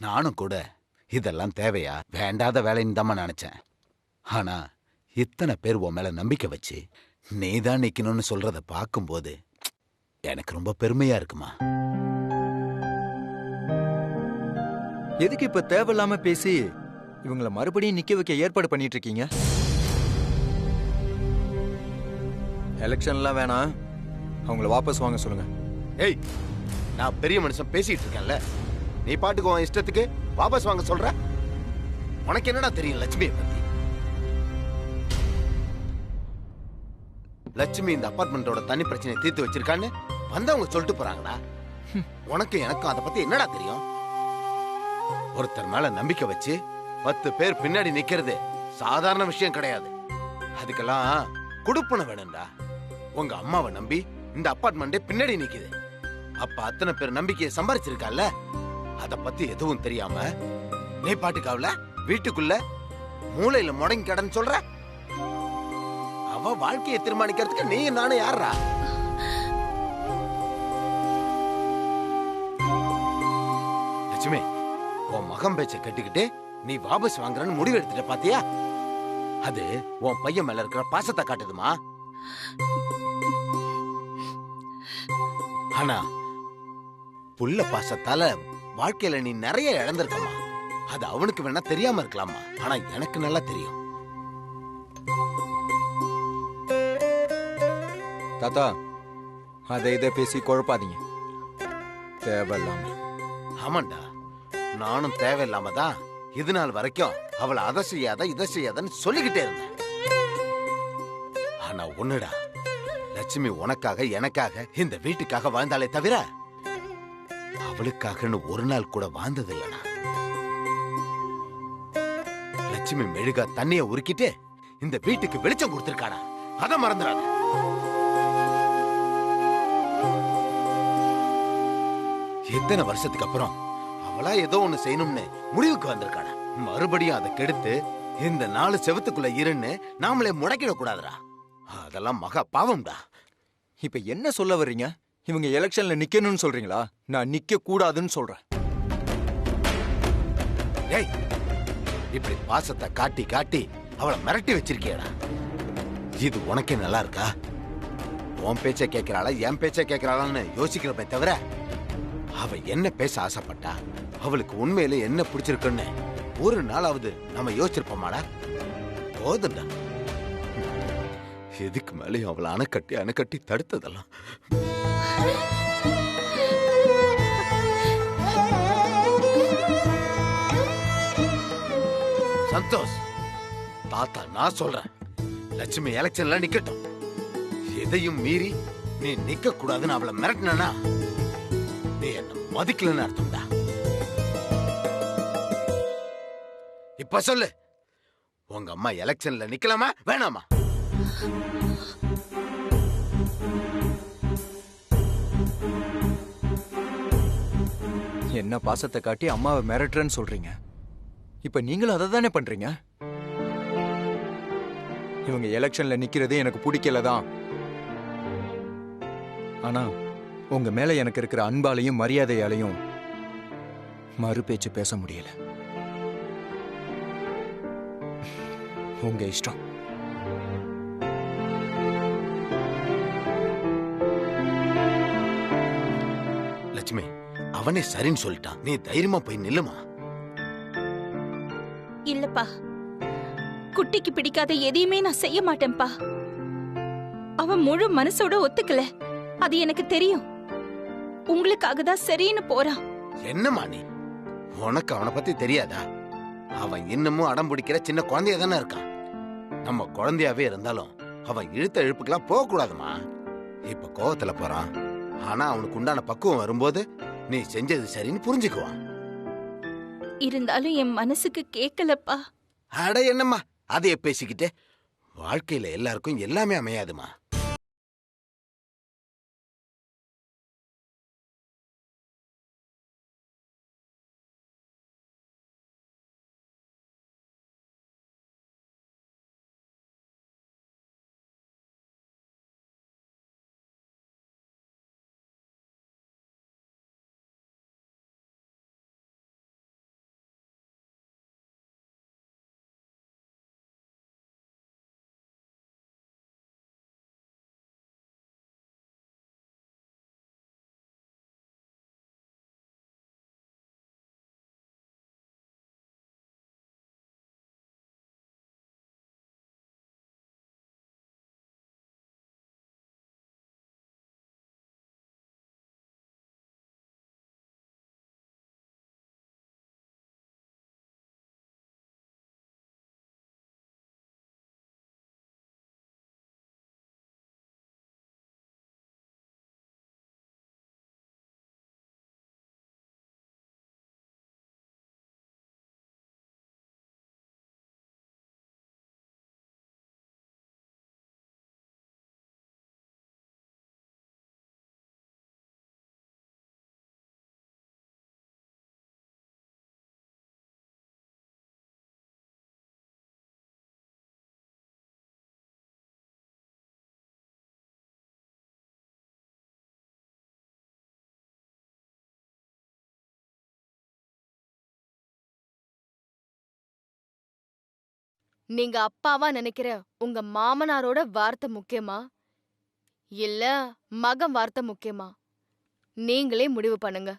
நானும் கூட இதெல்லாம் தேவையா, வேண்டாத வேலைன்னு தான் நினைச்சேன். ஆனா இத்தனை பேர் உன் மேல நம்பிக்கை வச்சு நீதான் நிக்கணும்னு சொல்றத பார்க்கும்போது எனக்கு ரொம்ப பெருமையா இருக்குமா. எதுக்கு இப்ப தேவையில்லாம பேசி இவங்கள மறுபடியும் நிக்க வைக்க ஏற்பாடு பண்ணிட்டு இருக்கீங்க? எலெக்ஷன்லாம் வேணாம், அவங்கள வாபஸ் வாங்க சொல்லுங்க. ஏய், நான் பெரிய மனுஷன் பேசிட்டு இருக்கேன்ல, நீ பாட்டுக்கு உன் இஷ்டத்துக்கு வாபஸ் வாங்க சொல்ற? உனக்கு என்னடா தெரியும் லட்சுமியை பத்தி? லட்சுமி இந்த அபார்ட்மெண்டோட தண்ணி பிரச்சனையை தீர்த்து வச்சிருக்கான்னு வந்தவங்க சொல்லிட்டு போறாங்கடா. உனக்கு எனக்கும் அதை பத்தி என்னடா தெரியும்? ஒருத்தர் மேல நம்பிக்கை வச்சு 10 பேர் பின்னாடி நிக்கிறது சாதாரண விஷயம் கிடையாது. அதுக்கெல்லாம் குடுப்பன வேணும்டா. உங்க அம்மாவை நம்பி இந்த அபார்ட்மெண்டே பின்னாடி நிக்குது. அப்ப அத்தனை பேர் நம்பிக்கையை சம்பாரிச்சிருக்கால, அத பத்தி எதுவும் தெரியாம நீ பாட்டுக்காவல வீட்டுக்குள்ள மூளையில முடங்கி கடன்னு சொல்ற. அவ வாழ்க்கையை தீர்மானிக்கிறதுக்கு நீ நானும் யாரா? லட்சுமி, உன் மகம் பேச்ச கட்டிக்கிட்டு நீ வாபஸ் வாங்குறன்னு முடிவு எடுத்துட்ட பாத்தியா? அது உன் பையன் மேல இருக்கிற பாசத்தை காட்டுதுமா. ஆனா புள்ள பாசத்தால வாழ்க்கையில நீ நிறைய இழந்திருக்கமா. அது அவனுக்கு வேணா தெரியாம இருக்கலாமா, ஆனா எனக்கு நல்லா தெரியும். தாத்தா, அதை இதை பேசி குழப்பாதீங்க தேவையில்லாம. ஆமாண்டா, நானும் தேவையில்லாம தான் இது நாள் வரைக்கும் அவளை அதை செய்யாத இதை செய்யாதன்னு சொல்லிக்கிட்டே இருந்தேன். ஆனா ஒண்ணுடா, லட்சுமி உனக்காக எனக்காக இந்த வீட்டுக்காக வாழ்ந்தாலே தவிர அவளுக்காகன்னு ஒரு நாள் கூட வாழ்ந்தது இல்லடா. லட்சுமி மெழுகா தண்ணிய உருக்கிட்டு இந்த வீட்டுக்கு வெளிச்சம் கொடுத்திருக்காடா, அத மறந்துடாத. எத்தனை வருஷத்துக்கு அப்புறம் அவளா ஏதோ ஒண்ணு செய்யணும்னு முடிவுக்கு வந்திருக்காடா. மறுபடியும் அதை கெடுத்து இந்த 4 செவத்துக்குள்ள இருன்னு நாமளே முடக்கிட கூடாதுடா. அதெல்லாம் மகா பாவம்டா. இப்ப என்ன சொல்ல வர்றீங்க? இவங்க எலெக்ஷன்ல நிக்கணும்னு சொல்றீங்களா? நான் நிக்க கூடாதுன்னு சொல்றேன். டேய், இப்படி பாசத்தை காட்டி காட்டி அவளை மிரட்டி வச்சிருக்கியடா. இது உனக்கே நல்லா இருக்கா? உன் பேச்ச கேட்கிறாளா என் பேச்ச கேட்கிறாளான்னு யோசிக்கிறப்ப தவிர அவ என்ன பேச ஆசைப்பட்டா, அவளுக்கு உண்மையில என்ன பிடிச்சிருக்குன்னு ஒரு நாளாவது நம்ம யோசிச்சிருப்போமாடா? போதும்டா. எதுக்கு மேலேயும் அவளை அணைக்கட்டி தடுத்ததெல்லாம். சந்தோஷ், தாத்தா நான் சொல்றேன், லட்சுமி எலெக்ஷன்ல நிக்கட்டும். எதையும் மீறி நீ நிக்க கூடாதுன்னு அவளை மிரட்டினா நீ என்ன மதிக்கலன்னு அர்த்தம்டா. இப்ப சொல்லு, உங்க அம்மா எலெக்ஷன்ல நிக்கலாமா வேணாமா? என்ன பாசத்தை காட்டி அம்மாவை மிரட்டுறேன்னு சொல்றீங்க? இப்ப நீங்களும் அதை தானே பண்றீங்க? இவங்க எலெக்ஷன்ல நிக்கிறது எனக்கு பிடிக்கலதான். ஆனா உங்க மேல எனக்கு இருக்கிற அன்பாலையும் மரியாதையாலையும் மறு பேச்சு பேச முடியல. உங்க இஷ்டம். லட்சுமி, அவனே சரின்னு சொல்லிட்டான், நீ தைரியமா போய் நில்லுமா. இல்லப்பா, குட்டிக்கு பிடிக்காத எதையுமே நான் செய்ய மாட்டேன்பா. அவன் முழு மனசோட ஒத்துக்கல, அது எனக்கு தெரியும். உங்களுக்காக தான் சரின்னு போறான். என்னம்மா நீ? உனக்கு அவனை பத்தி தெரியாதா? அவன் இன்னமும் அடம் பிடிக்கிற சின்ன குழந்தைய தானே இருக்கான். நம்ம குழந்தையாவே இருந்தாலும் அவன் இழுத்த இழுப்புக்கெல்லாம் போக கூடாதுமா. இப்ப கோவத்துல போறான், ஆனா அவனுக்கு உண்டான பக்குவம் வரும்போது நீ செஞ்சது சரின்னு புரிஞ்சுக்குவான். இருந்தாலும் என் மனசுக்கு கேட்கலப்பா. அட என்னம்மா அதைய பேசிக்கிட்டு, வாழ்க்கையில எல்லாருக்கும் எல்லாமே அமையாதுமா. நீங்க அப்பாவா நினைக்கிற உங்க மாமனாரோட வார்த்தை முக்கியமா இல்ல மகன் வார்த்தை முக்கியமா? நீங்களே முடிவு பண்ணுங்க.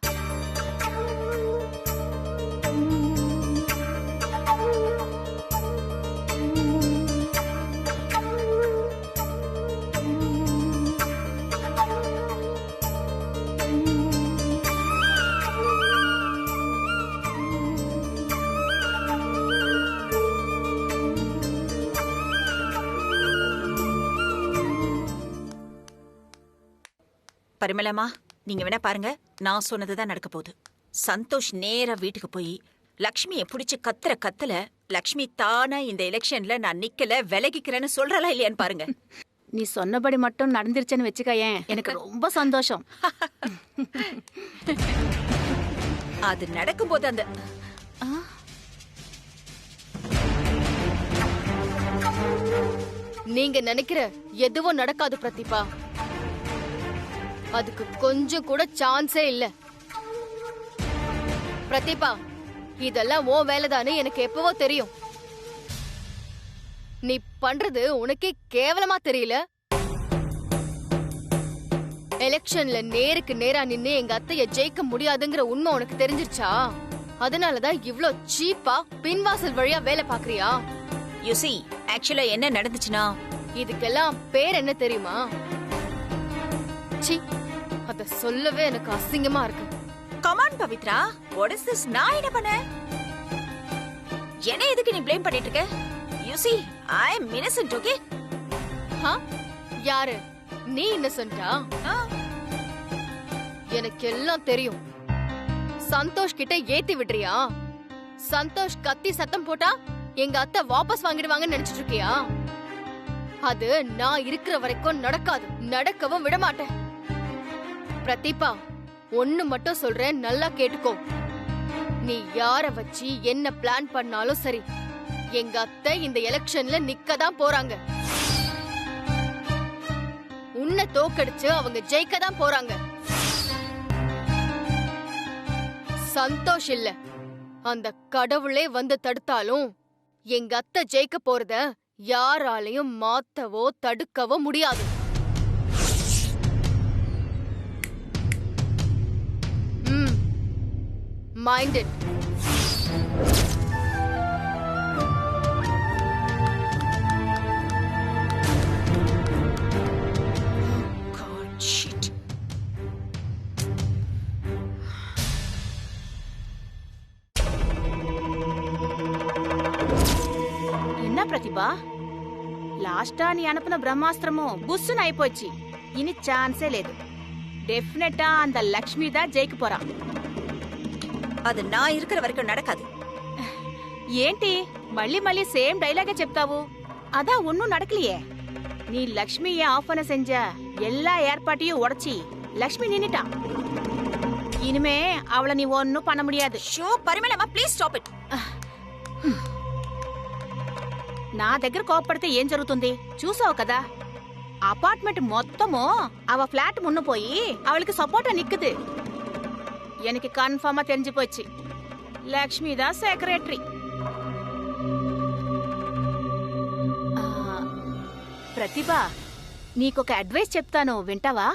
பரிமளமா, நீங்க வேணா பாருங்க, நான் சொன்னதுதான் நடக்க போகுது. சந்தோஷ் நேரா வீட்டுக்கு போய் லக்ஷ்மியை பிடிச்சு கத்துற கத்துல லக்ஷ்மி தானா இந்த எலெக்ஷன்ல நான் நிக்கல விலகிக்கிறேன்னு சொல்றலா இல்லையான்னு பாருங்க. நீ சொன்னபடி மட்டும் நடந்துருச்சுன்னு வச்சுக்கயேன், எனக்கு ரொம்ப சந்தோஷம். அது நடக்கும்போது அந்த நீங்க நினைக்கிற எதுவும் நடக்காது பிரதீபா. அதுக்கு கொஞ்சம் கூட சான்ஸே இல்ல. பிரதீபா, இதெல்லாம் உன் வேலைதானே எனக்கு எப்பவோ தெரியும். நீ பண்றது உனக்கே கேவலமா தெரியல. எலெக்ஷன்ல நேருக்கு நேரா நின்னு எங்க அத்தைய ஜெயிக்க முடியாதுங்கிற உண்மை உனக்கு தெரிஞ்சிருச்சா? அதனாலதான் இவ்ளோ சீப்பா பின்வாசல் வழியா வேலை பாக்குறியா? யூ see, ஆக்சுவலா என்ன நடந்துச்சுன்னா, இதுக்கெல்லாம் பேர் என்ன தெரியுமா? சி, அத சொல்லவே எனக்கு அசிங்கமா இருக்கு. come on Pavithra, what is this? நான் என்ன பண்ணேன்? என்ன எதுக்கு நீ ப்ளேம் பண்ணிட்டு இருக்க? You see, I am innocent, okay? யாரு நீ? இன்னசென்ட்டா? எனக்கு எல்லாம் தெரியும். சந்தோஷ் கிட்ட ஏத்தி விடுறியா? சந்தோஷ் கத்தி சத்தம் போட்டா எங்க அத்தை வாபஸ் வாங்கிடுவாங்கன்னு நினைச்சிட்டு இருக்கியா? அது நான் இருக்கிற வரைக்கும் நடக்காது, நடக்கவும் விட மாட்டேன். பிரதீபா, ஒண்ணு மட்டும் சொல்றேன், நல்லா கேட்டுக்கோ. நீ யார வச்சு என்ன பிளான் பண்ணாலும் சரி, எங்க அத்தை இந்த எலெக்ஷன்ல நிக்கதான் போறாங்க. உன்னை தோக்கடிச்சு அவங்க ஜெயிக்கதான் போறாங்க. சந்தோஷ் இல்ல, அந்த கடவுளே வந்து தடுத்தாலும் எங்க அத்தை ஜெயிக்க போறத யாராலையும் மாத்தவோ தடுக்கவோ முடியாது. Mind it. என்ன பிரதிபா, லாஸ்டா நீ அனுப்பின பிரம்மாஸ்திரமும் புஷ்ஷுன்னு ஆயிப்போச்சு. இனி சான்ஸே లేదు. டெஃபினட்டா அந்த லக்ஷ்மி தான் ஜெயிக்க போறா. அது நான் இருக்கிற வரைக்கும் நடக்காது. ఏంటి మళ్ళీ మళ్ళీ సేమ్ డైలాగే చెప్తావు? அதான் ஒன்னும் நடக்கலையே. நீ லக்ஷ்மியை ஆஃப் பண்ண செஞ்ச எல்லா ஏற்பாட்டையும் உடைச்சி லக்ஷ்மி நின்னுட்டா. இனிமே அவளை நீ ஒன்னும் பண்ண முடியாது. ஷோ பரிமளமா, ப்ளீஸ் ஸ்டாப் ఇట్. నా దగ్గర కోపడితే ఏం జరుగుతుంది చూసావు కదా? అపార్ట్మెంట్ మొత్తము அவ ఫ్లాట్ முன்ன போய் அவளுக்கு சப்போர்ட்டா நிக்குது. எனக்கு கன்ஃபார்மா தெரிஞ்சு போச்சு, லக்ஷ்மி தான் செக்ரட்டரி. ప్రతిభా, నీకొక అడ్వైస్ చెప్తాను, వింటావా?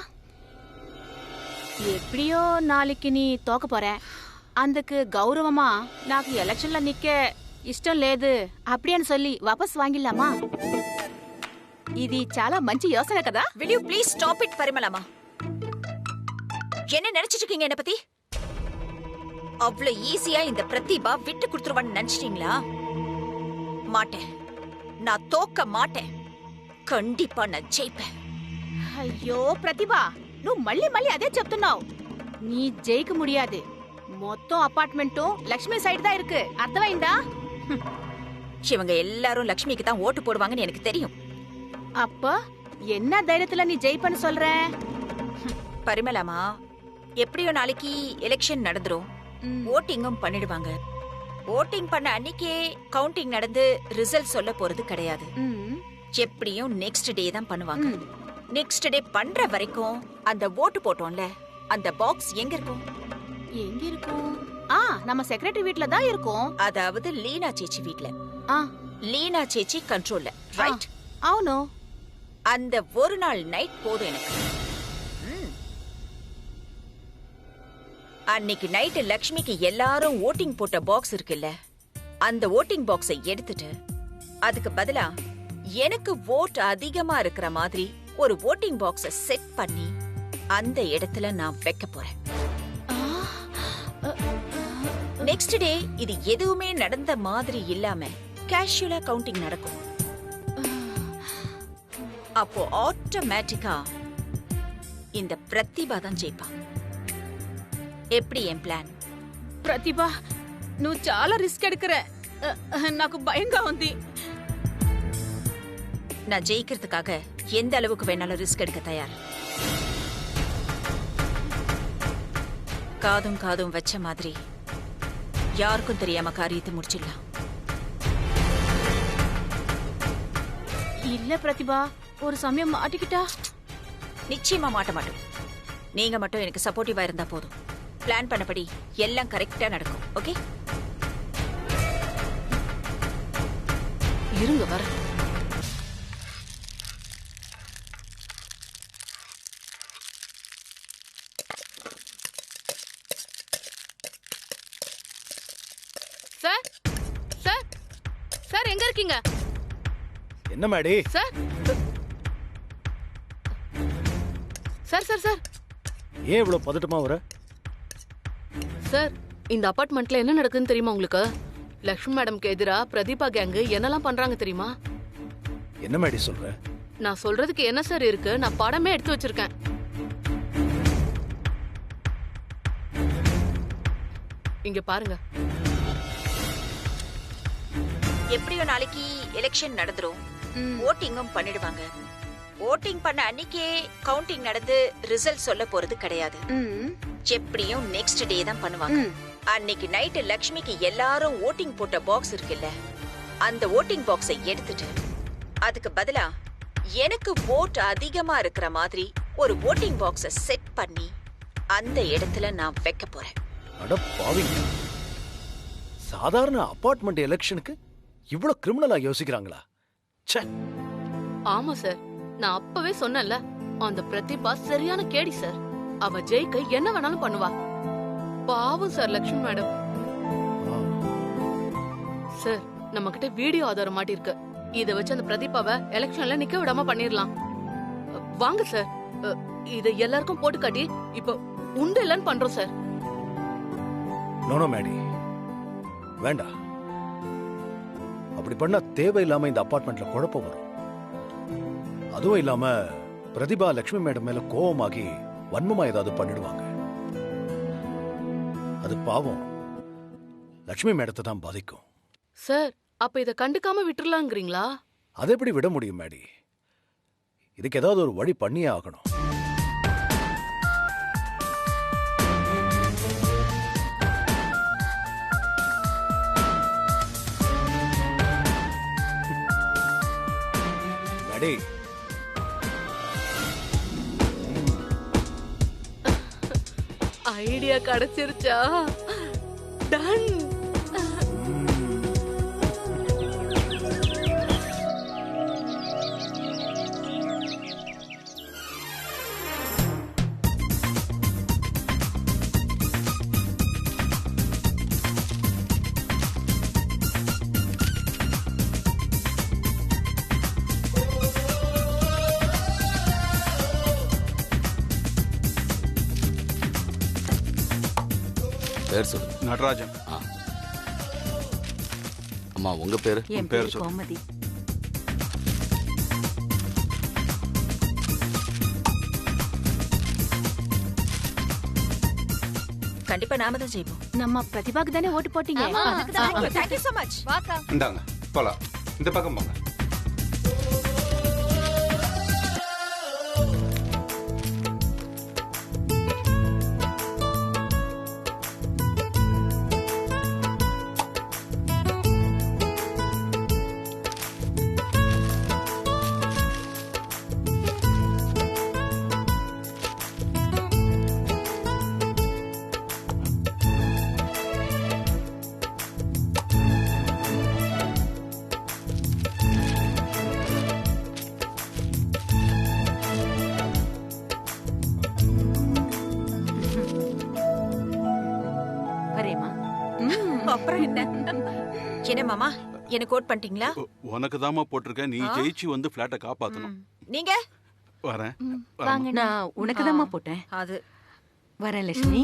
எப்படியோ நாளைக்கு நீ தோக்க போற. అందుకు గౌరవமா నాకు ఎలక్షన్ல நிக்க ఇష్టం లేదు அப்படின்னு சொல்லி వాపస్ வாங்கிடலாமா? ఇది చాలా మంచి யோசனை కదా? Will you please stop it பரிமளமா? என்ன நினைச்சிட்டு இருக்கீங்க என்ன பத்தி? அவ்வளவு ஈஸியா இந்த பிரதிபா விட்டு கொடுத்துருவான்னு நினைச்சிட்டீங்களா? மாட்டேன், நான் தோக்க மாட்டேன். கண்டிப்பா நான் ஜெயிப்பேன். అయ్యో ప్రతిభా, నువ్వు మళ్ళీ మళ్ళీ అదే చెప్తున్నావు. நீ ஜெயிக்க முடியாது. மொத்தம் அபார்ட்மெண்ட்டும் லக்ஷ்மி சைடு தான் இருக்கு, அர்த்தమైందా? இவங்க எல்லாரும் லக்ஷ்மிக்கு தான் ஓட்டு போடுவாங்கன்னு எனக்கு தெரியும். அப்ப என்ன தைரியத்துல நீ ஜெயிப்பன்னு சொல்ற? பரிமளமா, எப்படியோ நாளைக்கு எலெக்ஷன் நடந்துரும், ஓட்டிங்கும் பண்ணிடுவாங்க. ஓட்டிங் பண்ண அன்னைக்கே கவுண்டிங் நடந்து ரிசல்ட் சொல்ல போறது கிடையாது. எப்படியும் நெக்ஸ்ட் டே தான் பண்ணுவாங்க. நெக்ஸ்ட் டே பண்ற வரைக்கும் அந்த ஓட்டு போட்டோம்ல, அந்த பாக்ஸ் எங்க இருக்கும்? எங்க இருக்கும்? நம்ம செக்ரட்டரி வீட்ல தான் இருக்கும். அதாவது லீனா சேச்சி வீட்ல. லீனா சேச்சி கண்ட்ரோல்ல, ரைட்? అవును. அந்த ஒரு நாள் நைட் போதும் எனக்கு. அன்னைக்கு நைட்டு லக்ஷ்மிக்கு எல்லாரும் ஓட்டிங் போட்ட பாக்ஸ் இருக்குல்ல, அந்த ஓட்டிங் பாக்ஸை எடுத்துட்டு அதுக்கு பதிலா எனக்கு ஓட் அதிகமா இருக்கிற மாதிரி ஒரு ஓட்டிங் பாக்ஸை செட் பண்ணி அந்த இடத்துல நான் வைக்க போறேன். நெக்ஸ்ட் டே இது எதுவுமே நடந்த மாதிரி இல்லாம கேஷுவலா கவுண்டிங் நடக்கும். அப்போ ஆட்டோமேட்டிக்கா இந்த பிரதிபா தான் ஜெயிப்பா. எப்படி என் ప్లాన్? ప్రతిభ నువ్వు చాలా రిస్క్ ఎడుకుற. నాకు భయంగా ఉంది. நான் ஜெயிக்கிறதுக்காக எந்த அளவுக்கு வேணாலும் ரிஸ்க் எடுக்க தயார். காதும் காதும் வச்ச மாதிரி யாருக்கும் தெரியாம காரியத்தை முடிச்சிடலாம். இல்ல பிரதிபா, ஒரு சமயம் மாட்டிக்கிட்டா? நிச்சயமா மாட்ட மாட்டோம். நீங்க மட்டும் எனக்கு சப்போர்ட்டிவா இருந்தா போதும். பிளான் பண்ணபடி எல்லாம் கரெக்டா நடக்கும். ஓகே? இருங்க வர. சார் சார் சார் எங்க இருக்கீங்க? என்ன Maddy? Sir sir sir sir ஏன் இவ்வளவு பதட்டமா வர? சார் இந்த அபார்ட்மெண்ட்ல என்ன நடக்குதுன்னு தெரியுமா உங்களுக்கு? லக்ஷ்மி மேடம்க்கு எதிரா பிரதீபா கேங்கு என்னெல்லாம் பண்றாங்க தெரியுமா? என்ன மேடி சொல்ற? நான் சொல்றதுக்கு என்ன சார் இருக்கு? நான் படமே எடுத்து வச்சிருக்கேன். இங்க பாருங்க. எப்படியோ நாளைக்கு எலெக்ஷன் நடந்துரும். ஓட்டிங்கும் பண்ணிடுவாங்க. ஓட்டிங் பண்ண அன்னைக்கே கவுண்டிங் நடந்து ரிசல்ட் சொல்ல போறது கிடையாது. எப்படியும் நெக்ஸ்ட் டே தான் பண்ணுவாங்க. அன்னைக்கு நைட்டு லக்ஷ்மிக்கு எல்லாரும் ஓட்டிங் போட்ட பாக்ஸ் இருக்குல்ல, அந்த ஓட்டிங் பாக்ஸை எடுத்துட்டு அதுக்கு பதிலா எனக்கு ஓட் அதிகமா இருக்கிற மாதிரி ஒரு ஓட்டிங் பாக்ஸை செட் பண்ணி அந்த இடத்துல நான் வைக்க போறேன். அட பாவிங்க, சாதாரண அபார்ட்மெண்ட் எலெக்ஷனுக்கு இவ்வளவு கிரிமினலா யோசிக்கிறாங்களா? ச்சே. ஆமா சார், நான் அப்பவே சொன்னேன்ல, அந்த பிரதீபா சரியான கேடி சார். அவ ஜெயிக்க என்ன வேணாலும் பண்ணுவா. பாவம் சார் லக்ஷ்மி மேடம். சார் நம்ம கிட்ட வீடியோ ஆதாரம் மாட்டி இருக்கு. இத வச்சு அந்த பிரதீபாவை எலெக்ஷன்ல நிக்க விடாம பண்ணிரலாம். வாங்க சார், இத எல்லாருக்கும் போட்டு காட்டி இப்ப உண்டு இல்லன்னு பண்றோம் சார். நோ மேடி, வேண்டாம். அப்படி பண்ணா தேவையில்லாம இந்த அபார்ட்மெண்ட்ல குழப்பம் வரும். அதுவும் இல்லாம பிரதிபா லக்ஷ்மி மேடம் மேல கோவமாகி வன்மமா ஏதாவது பண்ணிடுவாங்க. அது பாவம் லக்ஷ்மி மேடத்தை தான் பாதிக்கும். சார் அப்ப இத கண்டுக்காம விட்டுறலாங்கிறீங்களா? அதை எப்படி விட முடியும் மேடி? இதுக்கு ஏதாவது ஒரு வழி பண்ணியே ஆகணும். மேடி, ஐடியா கிடைச்சிருச்சா? டன். பேர் சொல்லுங்க. நடராஜன். அம்மா உங்க பேரு? என் பேர் கோமதி. கண்டிப்பா நாம தான் ஜெயிப்போம். நம்ம பிரதிபாக்கு தானே ஓட்டு போட்டீங்க? Thank you so much. வாக்கா. இந்தாங்க போலாம். இந்த பக்கம் போங்க. அப்புறம் என்ன என்ன மாமா எனக்கு ஓட் பண்ணிட்டீங்களா? உனக்கு தாமா போட்டிருக்கேன். நீ ஜெயிச்சு வந்து பிளாட்டை காப்பாத்தணும். நீங்க வரேன். நான் உனக்கு தான்மா போட்டேன். அது வரேன் லட்சுமி.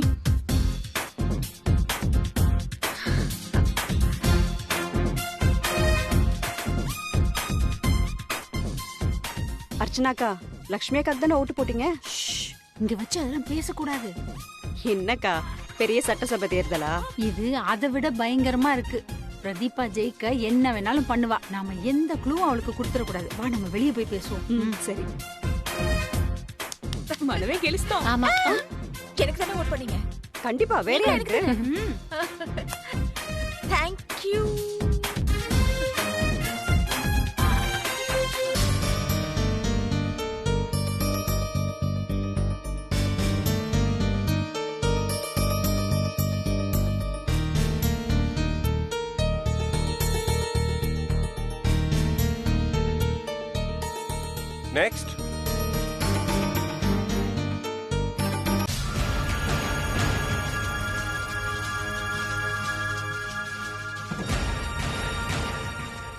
அர்ச்சனாக்கா, லக்ஷ்மி அக்காக்கு தானே ஓட்டு போட்டீங்க? இங்க வச்சு அதெல்லாம் பேசக்கூடாது. என்னக்கா பெரிய சட்டசபை தேர்தலா? இது அதை விட பயங்கரமா இருக்கு. பிரதீபா ஜெயிக்க என்ன வேணாலும் பண்ணுவா. நாம எந்த க்ளூவும் அவளுக்கு கொடுத்துட கூடாது. வா நம்ம வெளியே போய் பேசுவோம். சரி. மனவே கெலிஸ்தோம். ஆமா, எனக்கு தானே ஓட் பண்ணீங்க. கண்டிப்பா வேற யாருக்கு? Thank you. நெக்ஸ்ட்.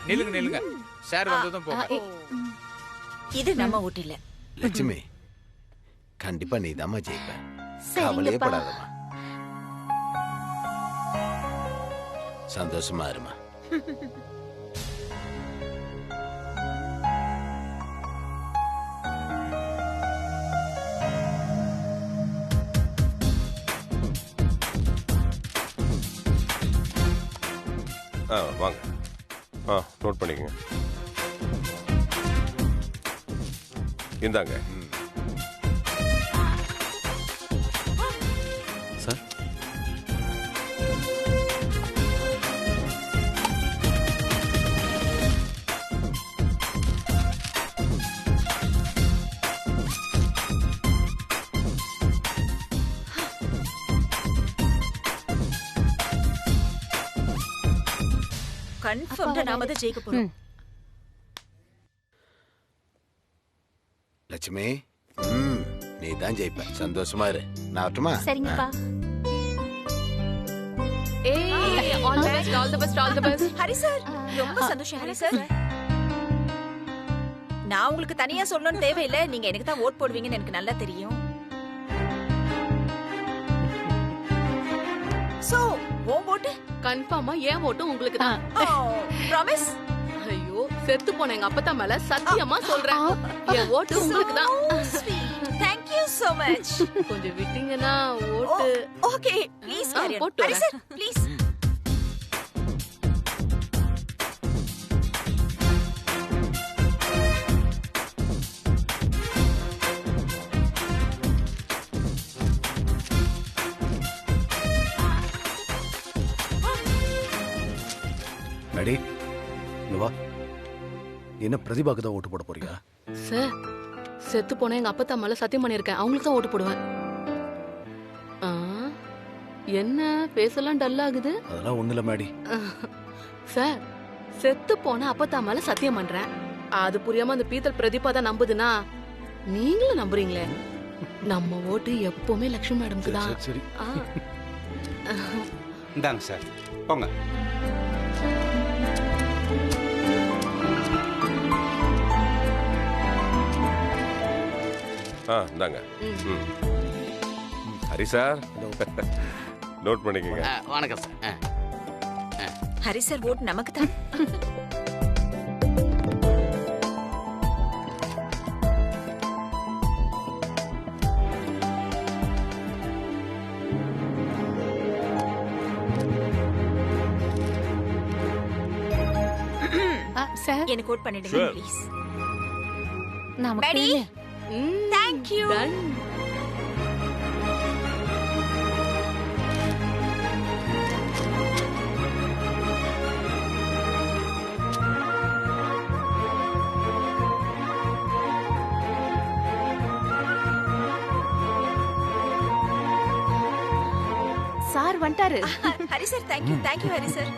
நில்லுங்க. சார் வந்ததும் போங்க. இது நம்ம ஓட்டு இல்ல. லட்சுமி, கண்டிப்பா நீ தாம்மா ஜெயிப்ப. கவலையே படாதம்மா. சந்தோஷமா இருமா. வாங்க. நோட் பண்ணிக்கங்க. இந்தாங்க. சார், கன்ஃபார்ம்டா நாம தான் ஜெயிக்க போறோம். லட்சுமி, நீ தான் ஜெயிப்ப. சந்தோஷமா இரு. நான் வரட்டுமா? சரிங்கப்பா. ஹரி சார், ரொம்ப சந்தோஷம் ஹரி சார். நான் உங்களுக்கு தனியா சொல்லணும்னு தேவையில்லை. நீங்க எனக்கு தான் ஓட் போடுவீங்கன்னு எனக்கு நல்லா தெரியும். சோ உன் ஓட்டு கன்ஃபார்மா ஏன் ஓட்டும் உங்களுக்கு தான். ப்ராமிஸ். ஐயோ, செத்து போன எங்க அப்பத்தா மேல சத்தியமா சொல்றேன், என் ஓட்டு உங்களுக்கு தான். Thank you so much. கொஞ்சம் விட்டீங்கன்னா ஓட்டு. Okay, please carry on. போட்டு ஹரி சார் ப்ளீஸ். அடி இங்க வா. என்ன பிரதிபாக்கு தான் ஓட்டு போட போறியா? சார், செத்து போன எங்க அப்பத்தா மேல சத்தியம் பண்ணிருக்கேன், அவங்களுக்கு தான் ஓட்டு போடுவேன். என்ன பேசலாம் டல் ஆகுது? அதெல்லாம் ஒண்ணு இல்ல மேடி. சார், செத்து போன அப்பத்தா மேல சத்தியம் பண்றேன். அது புரியாம அந்த பீத்தல் பிரதீபா தான் நம்புதுன்னா நீங்களும் நம்புறீங்களே. நம்ம ஓட்டு எப்பவுமே லட்சுமி மேடம்க்கு தான். சரி. இந்தாங்க சார், போங்க. இந்தாங்க. ஹரி சார், நோட் பண்ணிக்கங்க. வணக்கம் சார். ஹரி சார் ஓட் நமக்கு தான். சார் எனக்கு ஓட் பண்ணிடுங்க ப்ளீஸ். நமக்கு Thank you. சார் வந்துட்டாரு. Hari sir, thank you Hari sir.